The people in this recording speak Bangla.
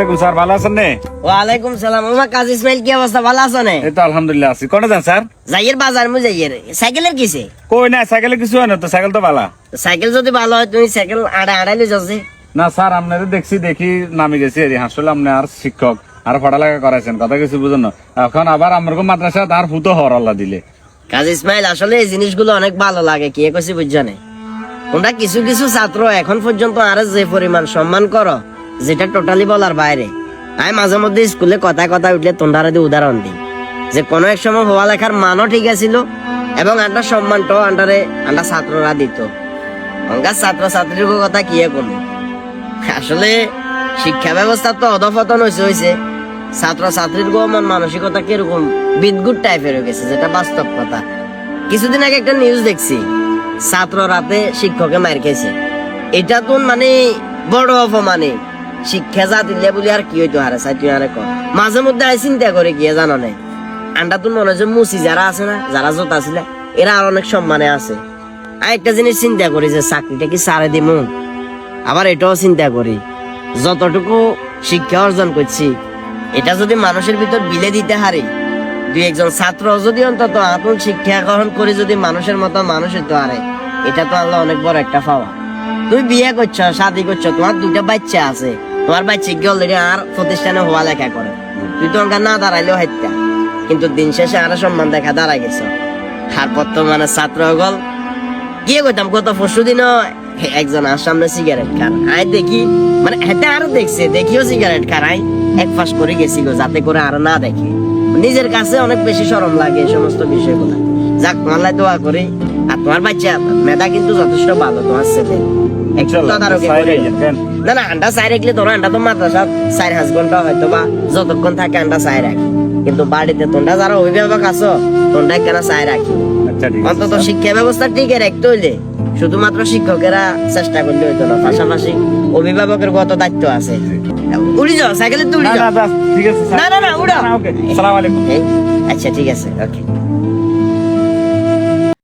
আলাইকুম স্যার, ভালো আছেন নে? ওয়ালাইকুম সালাম। আমার কাজী ইসমাইল, কি অবস্থা? ভালো আছো নে? এই তো আলহামদুলিল্লাহ আছি। কোনে যান স্যার? যাইয়ের বাজার মু যাইয়ের। সাইকেলের কিসে? কই না, সাইকেলে কিছু হয় না তো, সাইকেল তো ভালো। সাইকেল যদি ভালো হয় তুমি সাইকেল আড়াইলে যাচ্ছে। না স্যার, আপনাদের দেখি নামে গেছি আসলে আপনি আর শিক্ষক আর পড়ালেখা করাইছেন, কথা কিছু বুঝুন না। এখন আবার আমার মাদ্রাসা তার ফুটো হর আল্লাহ দিলে। কাজী ইসমাইল, আসলে এই জিনিসগুলো অনেক ভালো লাগে, কি কইছি বুঝছো না? তোমরা কিছু কিছু ছাত্র এখন পর্যন্ত আর যে পরিমাণ সম্মান করো, যেটা টোটালি বলার বাইরে। আমি মাঝে মধ্যে স্কুলে কথা উঠলে তোমরা উদাহরণ দিই যে কোনো এক সময় হওয়া লেখার মানও ঠিক আছিল এবং একটা সম্মানটাও আন্ডার ছাত্ররা দিত। অঙ্গার ছাত্র ছাত্রীর কথা কি করলো? আসলে শিক্ষা ব্যবস্থা তো অধপতন হয়েছে। ছাত্র ছাত্রীর মন মানসিকতা কিরকম বিদগুট টাইপের হয়ে গেছে, যেটা বাস্তব কথা। কিছুদিন আগে একটা নিউজ দেখছি, ছাত্র রাতে শিক্ষকে মার খেয়েছে। এটা তো মানে বড় অপমানে শিক্ষা যা দিলে বলি আর কি হইতো হারে সাইতুই আরে কর। মাঝে মধ্যে আমি চিন্তা করে গিয়ে জানো না, আন্ডা তো মনে হচ্ছে মুসি যারা আছে না, যারা জোতা ছিল, এরা আর অনেক সম্মানে আছে। আর একটা জিনিস চিন্তা করি যে চাকরিটা কি সারে দিমু। আবার এটাও চিন্তা করি যতটুকু শিক্ষা অর্জন করছি, এটা যদি মানুষের ভিতর বিলে দিতে হারি, দুই একজন ছাত্র যদি অন্তত আপন শিক্ষা গ্রহণ করে যদি মানুষের মতো মানুষ হইতে পারে, এটা তো আল্লাহ অনেক বড় একটা পাওয়া। তুমি বিয়ে করছো, শাদী করছো, তোমার দুইটা বাচ্চা আছে, তোমার বাচ্চা কি অলরেডি আর প্রতিষ্ঠানে হওয়া লেখা করে, তুই তো অঙ্কা না দাঁড়াইলেও হাইতা, কিন্তু দিন শেষে আরো সম্মান দেখা দাঁড়াই গেছ। আর বর্তমানে ছাত্র গল কি করতাম, গত পরশু দিন একজন আর সামনে সিগারেট খান, আই দেখি মানে হেতে আরো দেখছে, দেখিও সিগারেট খারাই এক ফাঁস করে গেছি গো, যাতে করে আরো না দেখে। নিজের কাছে অনেক বেশি শরম লাগে এই সমস্ত বিষয়গুলো। যাক, তোমার দোয়া করি। আর তোমার বাচ্চা মেধা কিন্তু যথেষ্ট ভালো, তোমার ছেলে না না আন্ডা চাই রাখলে তোরা আন্ডা তো মাদ্রাসা 4-5 ঘন্টা হয়তো বা যতক্ষণ থাকে আন্ডা চাই রাখি, কিন্তু বাড়িতে তোমরা যারা অভিভাবক আছো তোমরা কেন চাই রাখি। অন্তত শিক্ষা ব্যবস্থা ঠিক রাখতে হইলে শুধুমাত্র শিক্ষকেরা চেষ্টা করলে হইতো না, পাশাপাশি অভিভাবকের কত দায়িত্ব আছে। উড়ি যাও সাইকেলে, তো উড়ি যাও। ঠিক আছে, না না না উড়াও। ওকে, আসসালামু আলাইকুম। আচ্ছা ঠিক আছে, ওকে।